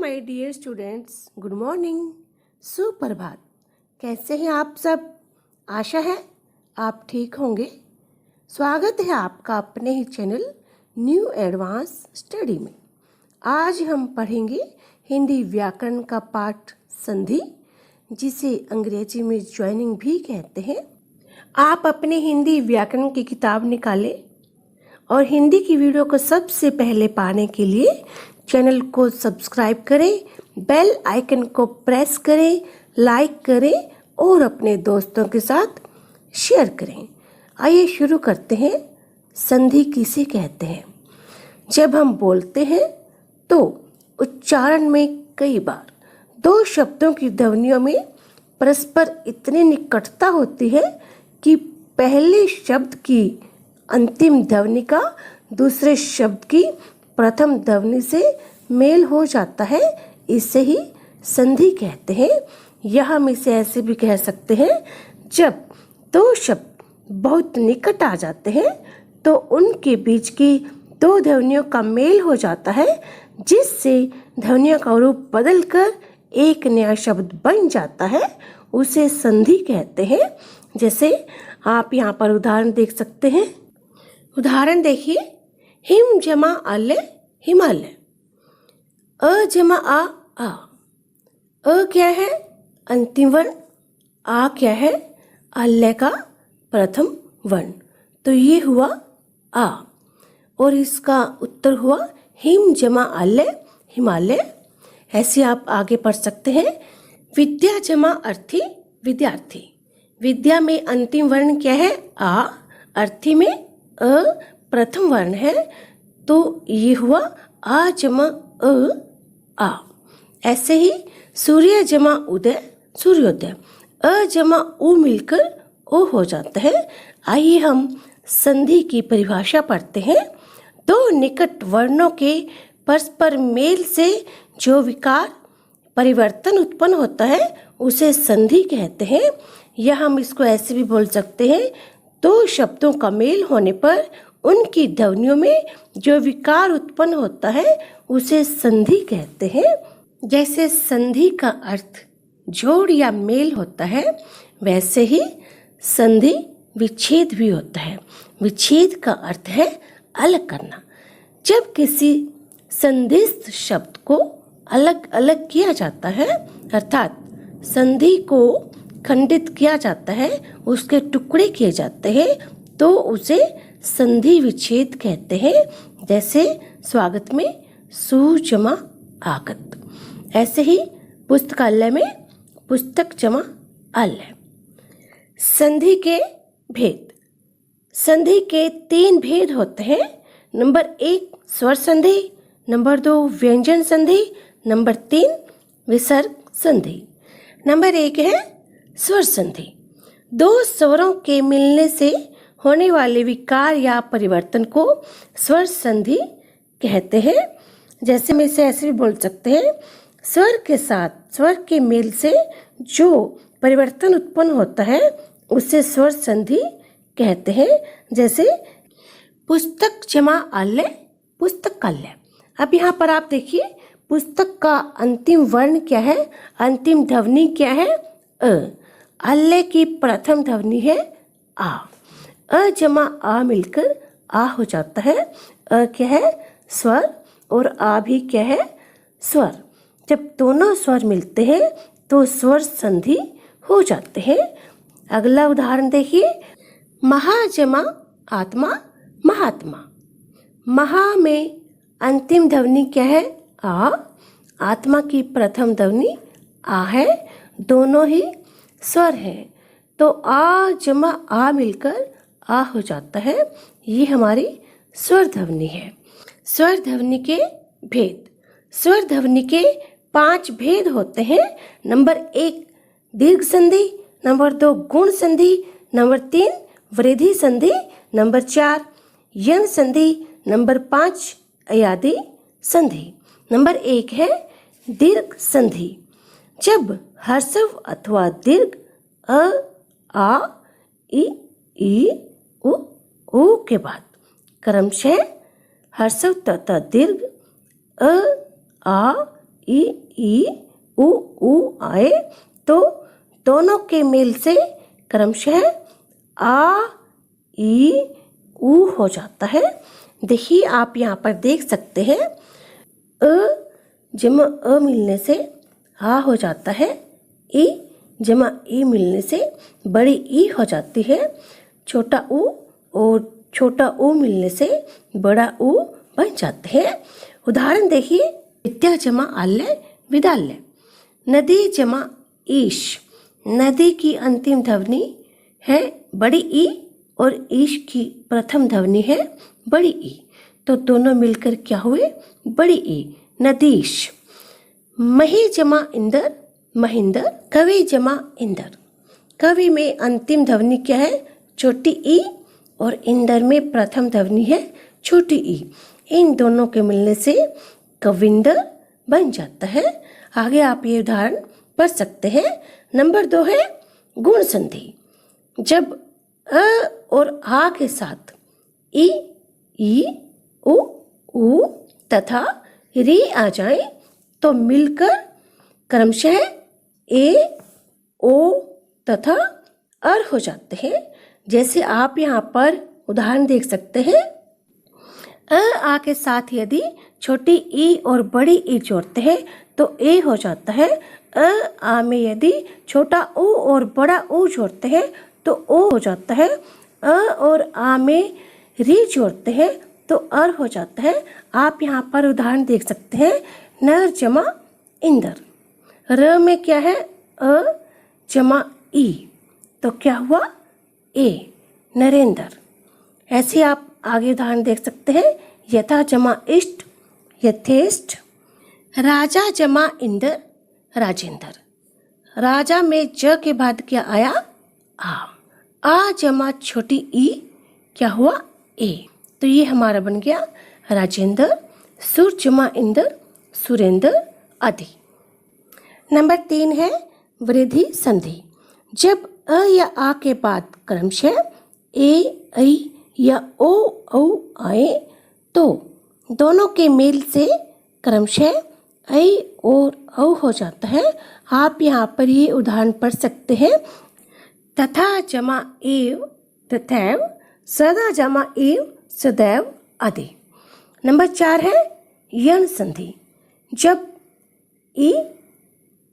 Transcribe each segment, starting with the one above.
My dear students, good morning, सुप्रभात। कैसे हैं आप सब? आशा है आप ठीक होंगे। स्वागत है आपका अपने ही चैनल न्यू एडवांस स्टडी में। आज हम पढ़ेंगे हिंदी व्याकरण का पाठ संधि, जिसे अंग्रेजी में ज्वाइनिंग भी कहते हैं। आप अपने हिंदी व्याकरण की किताब निकालें और हिंदी की वीडियो को सबसे पहले पाने के लिए चैनल को सब्सक्राइब करें, बेल आइकन को प्रेस करें, लाइक करें और अपने दोस्तों के साथ शेयर करें। आइए शुरू करते हैं। संधि किसे कहते हैं? जब हम बोलते हैं तो उच्चारण में कई बार दो शब्दों की ध्वनियों में परस्पर इतनी निकटता होती है कि पहले शब्द की अंतिम ध्वनि का दूसरे शब्द की प्रथम ध्वनि से मेल हो जाता है। इसे ही संधि कहते हैं। यह हम इसे ऐसे भी कह सकते हैं, जब दो शब्द बहुत निकट आ जाते हैं तो उनके बीच की दो ध्वनियों का मेल हो जाता है, जिससे ध्वनियों का रूप बदलकर एक नया शब्द बन जाता है। उसे संधि कहते हैं। जैसे आप यहाँ पर उदाहरण देख सकते हैं। उदाहरण देखिए, हिम जमा आले हिमालय। अ जमा आ। अ क्या है? अंतिम वर्ण। आ क्या है? आल्य का प्रथम वर्ण। तो ये हुआ आ, और इसका उत्तर हुआ हिम जमा आल्य हिमालय। ऐसे आप आगे पढ़ सकते हैं। विद्या जमा अर्थी विद्यार्थी। विद्या में अंतिम वर्ण क्या है? आ। अर्थी में अ प्रथम वर्ण है, तो ये हुआ आ जमा अ आ। ऐसे ही सूर्य जमा उदय सूर्योदय। अ जमा उ मिलकर ओ हो जाता है। आइए हम संधि की परिभाषा पढ़ते हैं। दो निकट वर्णों के परस्पर मेल से जो विकार परिवर्तन उत्पन्न होता है उसे संधि कहते हैं। या हम इसको ऐसे भी बोल सकते हैं, दो शब्दों का मेल होने पर उनकी ध्वनियों में जो विकार उत्पन्न होता है उसे संधि कहते हैं। जैसे संधि का अर्थ जोड़ या मेल होता है, वैसे ही संधि विच्छेद भी होता है। विच्छेद का अर्थ है अलग करना। जब किसी संधिस्थ शब्द को अलग अलग किया जाता है, अर्थात संधि को खंडित किया जाता है, उसके टुकड़े किए जाते हैं, तो उसे संधि विच्छेद कहते हैं। जैसे स्वागत में सु जमा आगत। ऐसे ही पुस्तकालय में पुस्तक जमा आलय। संधि के भेद। संधि के 3 भेद होते हैं। नंबर 1 स्वर संधि, नंबर 2 व्यंजन संधि, नंबर 3 विसर्ग संधि। नंबर 1 है स्वर संधि। दो स्वरों के मिलने से होने वाले विकार या परिवर्तन को स्वर संधि कहते हैं। जैसे हम इसे ऐसे भी बोल सकते हैं, स्वर के साथ स्वर के मेल से जो परिवर्तन उत्पन्न होता है उसे स्वर संधि कहते हैं। जैसे पुस्तक जमा आलय पुस्तकालय। अब यहाँ पर आप देखिए, पुस्तक का अंतिम वर्ण क्या है? अंतिम ध्वनि क्या है? अ। आलय की प्रथम ध्वनि है आ। अ जमा आ मिलकर आ हो जाता है। अ क्या है? स्वर, और आ भी क्या है? स्वर। जब दोनों स्वर मिलते हैं तो स्वर संधि हो जाते हैं। अगला उदाहरण देखिए, महा जमा आत्मा महात्मा। महा में अंतिम ध्वनि क्या है? आ। आत्मा की प्रथम ध्वनि आ है। दोनों ही स्वर हैं, तो आ जमा आ मिलकर आ हो जाता है। ये हमारी स्वर ध्वनि है। स्वर ध्वनि के भेद। स्वर ध्वनि के 5 भेद होते हैं। नंबर 1 दीर्घ संधि, नंबर 2 गुण संधि, नंबर 3 वृद्धि संधि, नंबर 4 यण संधि, नंबर 5 अयादि संधि। नंबर 1 है दीर्घ संधि। जब ह्रस्व अथवा दीर्घ अ आ ई उ के बाद क्रमशः ह्रस्व तथा दीर्घ अ आ ई उ आए तो दोनों के मेल से क्रमशः आ ई उ हो जाता है। देखिए आप यहाँ पर देख सकते हैं अ जमा अ मिलने से आ हो जाता है, ई जमा ई मिलने से बड़ी ई हो जाती है, छोटा ऊ और छोटा ऊ मिलने से बड़ा ऊ बन जाते हैं। उदाहरण देखिए, विद्या जमा आल्य विद्यालय, नदी जमा ईश, नदी की अंतिम ध्वनि है बड़ी ई और ईश की प्रथम ध्वनि है बड़ी ई, तो दोनों मिलकर क्या हुए, बड़ी ई, नदीश। मही जमा इंदर महिंदर, कवि जमा इंदर, कवि में अंतिम ध्वनि क्या है, छोटी ई और इंदर में प्रथम ध्वनि है छोटी ई, इन दोनों के मिलने से कविंदर बन जाता है। आगे आप ये उदाहरण पढ़ सकते हैं। नंबर 2 है गुण संधि। जब अ और आ के साथ ई उ तथा री आ जाए तो मिलकर क्रमशः ए ओ तथा अर हो जाते हैं। जैसे आप यहाँ पर उदाहरण देख सकते हैं, अ आ के साथ यदि छोटी ई और बड़ी ई जोड़ते हैं तो ए हो जाता है। अ आ में यदि छोटा ऊ और बड़ा ऊ जोड़ते हैं तो ओ हो जाता है। अ और आ में री जोड़ते हैं तो अर हो जाता है। आप यहाँ पर उदाहरण देख सकते हैं, नर जमा इंदर, र में क्या है, अ जमा ई, तो क्या हुआ, ए, नरेंद्र। ऐसे आप आगे उदाहरण देख सकते हैं, यथा जमा इष्ट, यथेष्ट, राजा जमा इंदर, राजेंद्र, राजा में ज के बाद क्या आया, आ जमा छोटी ई क्या हुआ, ए, तो ये हमारा बन गया राजेंद्र। सुर जमा इंदर, सुरेंद्र आदि। नंबर 3 है वृद्धि संधि। जब अ या आ के बाद क्रमशः ए ऐ या ओ औ आए तो दोनों के मेल से क्रमशः ऐ और औ हो जाता है। आप यहाँ पर ये उदाहरण पढ़ सकते हैं, तथा जमा एव तथैव, सदा जमा एव सदैव आदि। नंबर 4 है यण संधि। जब ई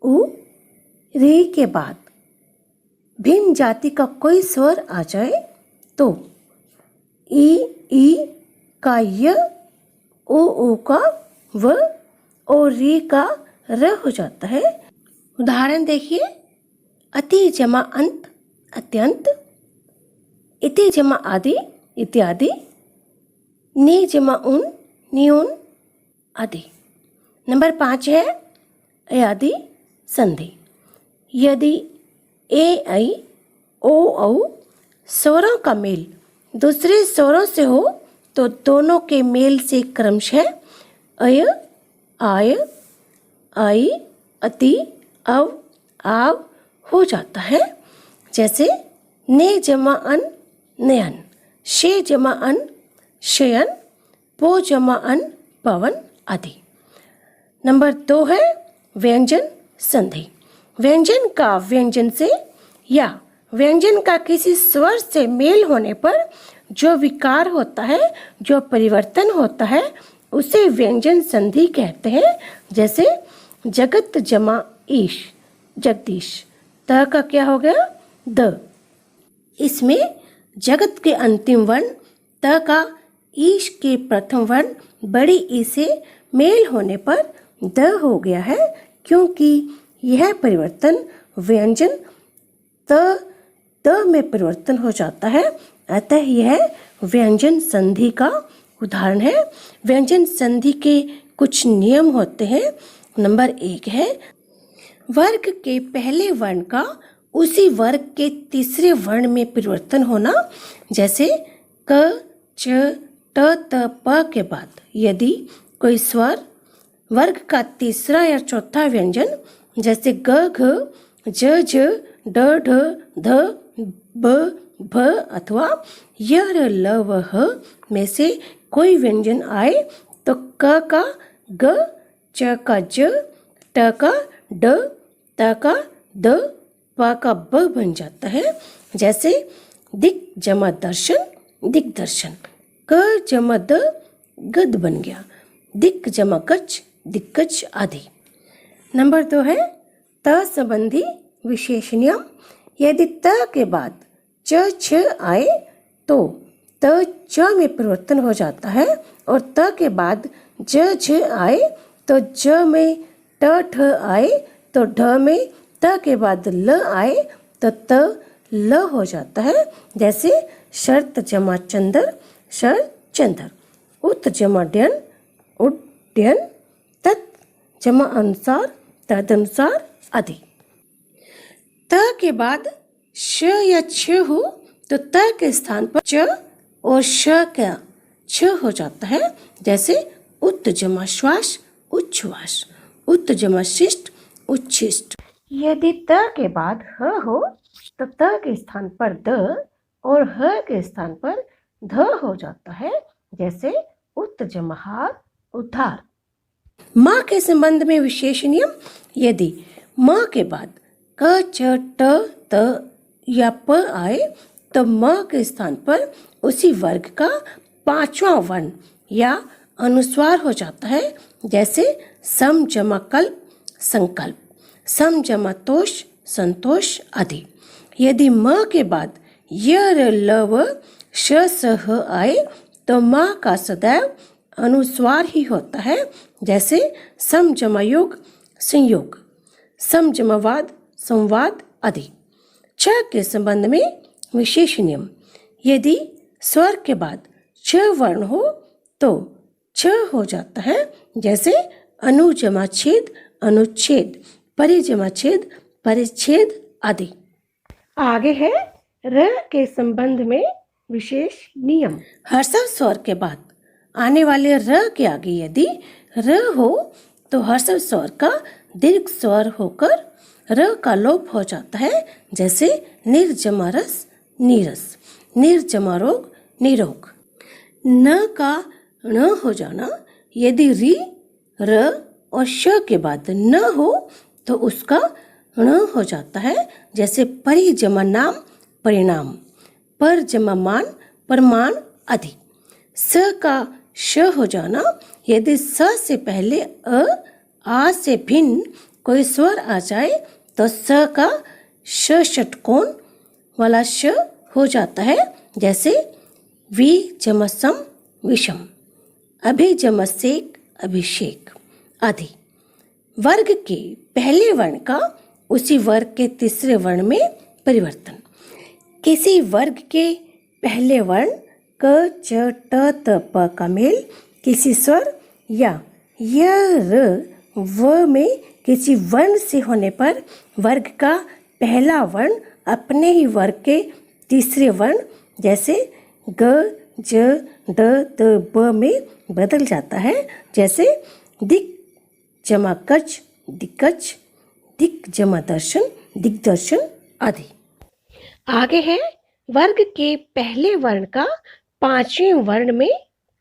उ री के बाद भिन्न जाति का कोई स्वर आ जाए तो ई का य, ओ का व और री का र हो जाता है। उदाहरण देखिए, अति जमा अंत अत्यंत, इति जमा आदि इत्यादि, नि जमा उन न्यून आदि। नंबर 5 है अयादि संधि। यदि ए ऐ ओ औ स्वरों का मेल दूसरे स्वरों से हो तो दोनों के मेल से क्रमशः अय आय आई अति अव आव हो जाता है। जैसे ने जमा अन नयन, शे जमा अन शयन, पो जमा अन पवन आदि। नंबर 2 है व्यंजन संधि। व्यंजन का व्यंजन से या व्यंजन का किसी स्वर से मेल होने पर जो विकार होता है, जो परिवर्तन होता है, उसे व्यंजन संधि कहते हैं। जैसे जगत जमा ईश, जगदीश, त का क्या हो गया, द। इसमें जगत के अंतिम वर्ण त का ईश के प्रथम वर्ण बड़ी ई से मेल होने पर द हो गया है, क्योंकि यह परिवर्तन व्यंजन त में परिवर्तन हो जाता है। अतः यह व्यंजन संधि का उदाहरण है। व्यंजन संधि के कुछ नियम होते हैं। नंबर 1 है वर्ग के पहले वर्ण का उसी वर्ग के तीसरे वर्ण में परिवर्तन होना। जैसे क च ट त प के बाद यदि कोई स्वर वर्ग का तीसरा या चौथा व्यंजन जैसे ग घ ज झ ड ढ ध ब भ अथवा य र ल व ह में से कोई व्यंजन आए तो क का ग, च का ज, ट का ड, त का द, प का ब बन जाता है। जैसे दिक जमा दर्शन, दिग्दर्शन। क जमा द, गद बन गया। दिक जमा गज, दिग्गज आदि। नंबर 2 है त संबंधी विशेष नियम। यदि त के बाद च छ आए तो त च में परिवर्तन हो जाता है, और त के बाद ज झ आए तो ज में, ट ठ आए तो ढ में, त के बाद ल आए तो त ल हो जाता है। जैसे शर्त जमा चंदर, शर चंदर। उत जमा डयन, उड्डयन। तत् जमा अनुसार, तदनुसार आदि। त के बाद श या छ हो तो त के स्थान पर च और श का छ हो जाता है। जैसे उत जमा श्वास, उच्छ्वास। उत जमा शिष्ट, उच्छिष्ट। यदि त के बाद ह हो तो त के स्थान पर द और ह के स्थान पर ध हो जाता है। जैसे उत जमा हार, उद्धार। माँ के संबंध में विशेष नियम। यदि माँ के बाद क च ट त या प आए तो म के स्थान पर उसी वर्ग का पांचवा वर्ण या अनुस्वार हो जाता है। जैसे सम जमा कल्प, संकल्प। सम जमा तोष, संतोष आदि। यदि म के बाद य र ल व श स ह आए तो म का सदैव अनुस्वार ही होता है। जैसे सम जमा योग, संयोग। सम जमा वाद, संवाद आदि। छ के संबंध में विशेष नियम। यदि स्वर के बाद छ वर्ण हो तो छ हो जाता है। जैसे अनु जमा छेद, अनुच्छेद। परि जमा छेद, परिच्छेद आदि। आगे है र के संबंध में विशेष नियम। हर्षव स्वर के बाद आने वाले र के आगे यदि र हो तो हर्षव स्वर का दीर्घ स्वर होकर र का लोप हो जाता है। जैसे निर्जमा रस, नीरस। निर्जमा रोग, निरोग। न का ण हो जाना। यदि री, र और श के बाद न हो तो उसका ण हो जाता है। जैसे परि जमा नाम, परिणाम। पर जमा मान, प्रमाण आदि। स का श हो जाना। यदि स से पहले आ से भिन्न कोई स्वर आ जाए तो स का श षटकोण वाला श हो जाता है। जैसे वि जमा सम, विषम। अभि जमा सेक, अभिषेक आदि। वर्ग के पहले वर्ण का उसी वर्ग के तीसरे वर्ण में परिवर्तन। किसी वर्ग के पहले वर्ण क च ट त प का मेल किसी स्वर या य र व में किसी वर्ण से होने पर वर्ग का पहला वर्ण अपने ही वर्ग के तीसरे वर्ण जैसे ग, ज, ड, द, ब में बदल जाता है। जैसे दिक जमा गज, दिग्गज। दिक जमा दर्शन, दिग्दर्शन आदि। आगे है वर्ग के पहले वर्ण का पांचवें वर्ण में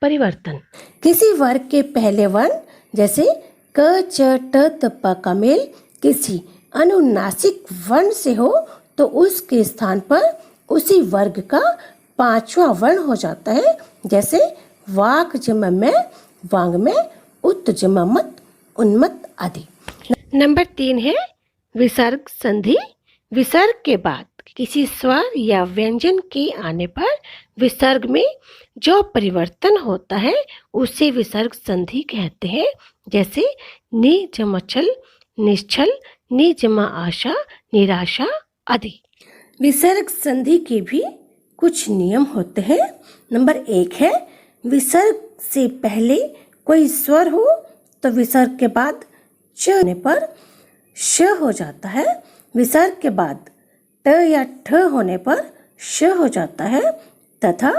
परिवर्तन। किसी वर्ग के पहले वर्ण जैसे क च ट त प का मेल किसी अनुनासिक वर्ण से हो तो उसके स्थान पर उसी वर्ग का पांचवा वर्ण हो जाता है। जैसे वाक जमा में, वांग में। उत जमा मत, उन्मत्त आदि। नंबर 3 है विसर्ग संधि। विसर्ग के बाद किसी स्वर या व्यंजन के आने पर विसर्ग में जो परिवर्तन होता है उसे विसर्ग संधि कहते हैं। जैसे नि जमा छल, निश्चल। नि जमा आशा, निराशा आदि। विसर्ग संधि के भी कुछ नियम होते हैं। नंबर 1 है विसर्ग से पहले कोई स्वर हो तो विसर्ग के बाद च होने पर श हो जाता है। विसर्ग के बाद ट या ठ होने पर श हो जाता है तथा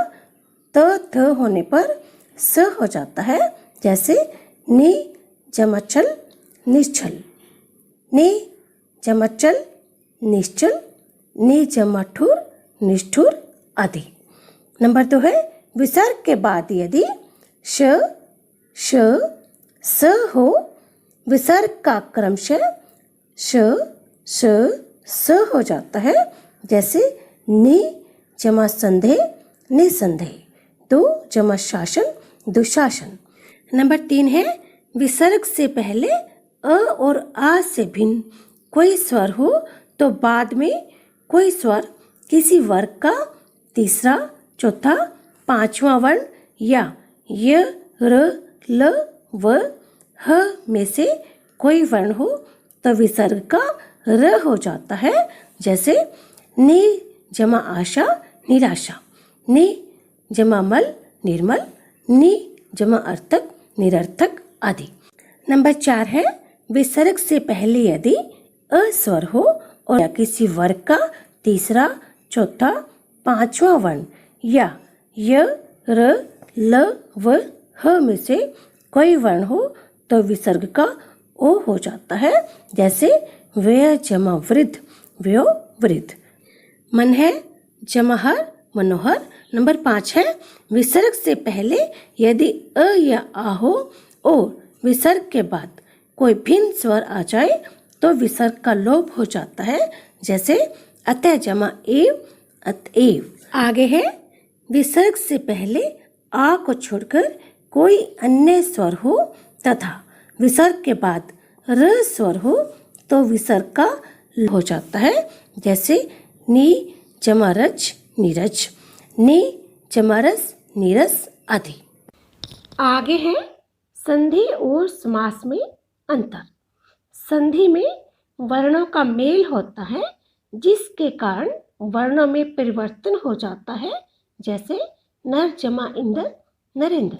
त थ होने पर स हो जाता है। जैसे नि जमा चल, निश्चल। नि जमा चल, निश्चल। नि जमा ठुर, निष्ठुर आदि। नंबर 2 है विसर्ग के बाद यदि श, श, स हो विसर्ग का क्रमशः श श स हो जाता है, जैसे नि जमा संदेह निसंदेह, दो जमा शासन दुशासन। नंबर 3 है विसर्ग से पहले अ और आ से भिन्न कोई स्वर हो तो बाद में कोई स्वर किसी वर्ग का तीसरा, चौथा, पांचवा वर्ण या य, र, ल, व, ह में से कोई वर्ण हो तो विसर्ग का र हो जाता है, जैसे नि जमा आशा निराशा, नि जमा मल निर्मल, नि जमा अर्थक निरर्थक आदि। नंबर 4 है विसर्ग से पहले यदि अ स्वर हो और या किसी वर्ग का तीसरा, चौथा, पांचवा वर्ण या य, र, ल, व, ह में से कोई वर्ण हो तो विसर्ग का ओ हो जाता है, जैसे व्यय जमा वृद्ध व्यो वृद्ध, मन है जमा हर मनोहर। नंबर 5 है विसर्ग से पहले यदि अ या आ हो और विसर्ग के बाद कोई भिन्न स्वर आ जाए तो विसर्ग का लोप हो जाता है, जैसे अतः जमा एव अतएव। आगे है विसर्ग से पहले आ को छोड़कर कोई अन्य स्वर हो तथा विसर्ग के बाद र स्वर हो तो विसर्ग का लोप हो जाता है, जैसे नी जमा रज नीरज, नि जमा रस नीरस आदि। आगे है संधि और समास में अंतर। संधि में वर्णों का मेल होता है जिसके कारण वर्णों में परिवर्तन हो जाता है, जैसे नर जमा इंद्र नरेंद्र।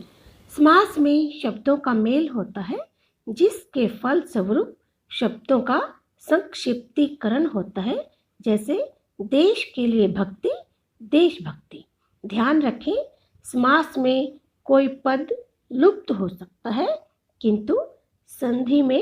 समास में शब्दों का मेल होता है जिसके फलस्वरूप शब्दों का संक्षिप्तीकरण होता है, जैसे देश के लिए भक्ति देशभक्ति। ध्यान रखें समास में कोई पद लुप्त हो सकता है किंतु संधि में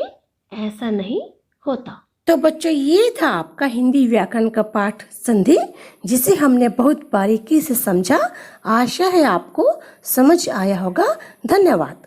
ऐसा नहीं होता। तो बच्चों ये था आपका हिंदी व्याकरण का पाठ संधि, जिसे हमने बहुत बारीकी से समझा। आशा है आपको समझ आया होगा। धन्यवाद।